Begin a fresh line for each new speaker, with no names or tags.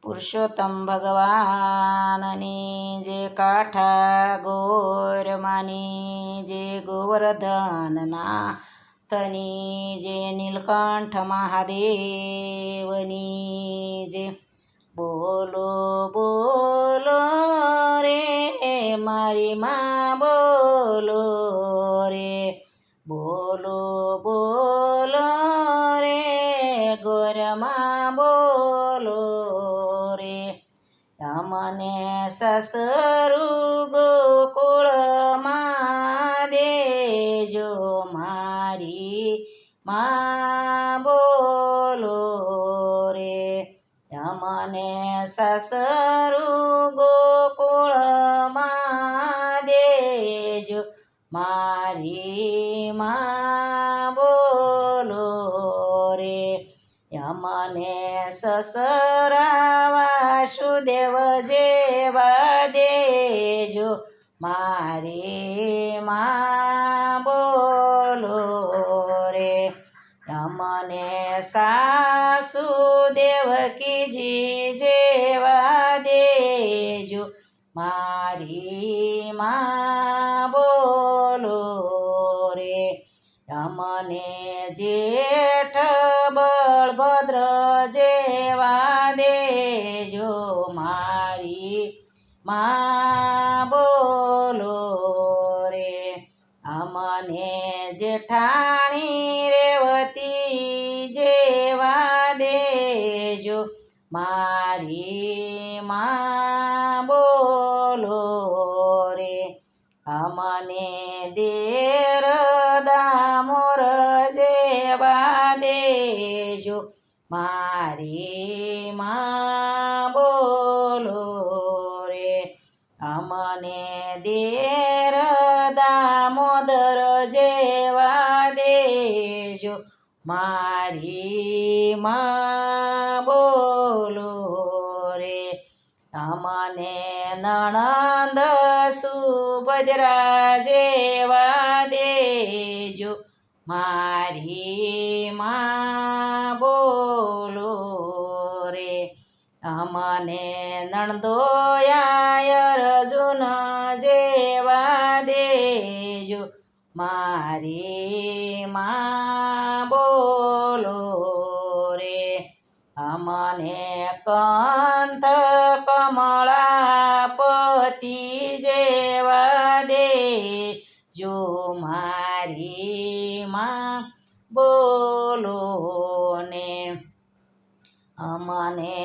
પુરુષોત્તમ ભગવાનની જે કાઠા ગોરમાની જે ગોવર્ધનના તની જે નીલકંઠ મહાદેવની જે બોલો બોલો રે મારી માં બોલો રે બોલો બોલો રે ગોરમાં બોલો રે અમને સસરું ગોકુળમાં દેજો મારી માં બોલો રે અમને સસરું ગોકુળમાં દેજો મારી માં બોલો રે અમને સસરા વાસુદેવ જેવા દેજો મારી માં બોલો રે અમને સાસુ દેવકીજી જેવા દેજો મારી માં બોલો રે અમને જેઠ બળભદ્ર જેવા દેજો મારી માં બોલો રે અમને જેઠાણી રેવતી જેવા દેજો મારી માં બોલો રે અમને દેર દામોર જેવા દેજો મારી માં બોલો રે અમને દેર દામોદર જેવા દેજો મારી માં બોલો રે અમને નણંદ સુભદ્રા જેવા દેજો મારી માં બોલો રે અમને નણદોયા અર્જુન જેવા દેજો મારી માં બોલો રે અમને કંથ કમળાપતિ જેવા દેજો મારી માં બોલો ને અમને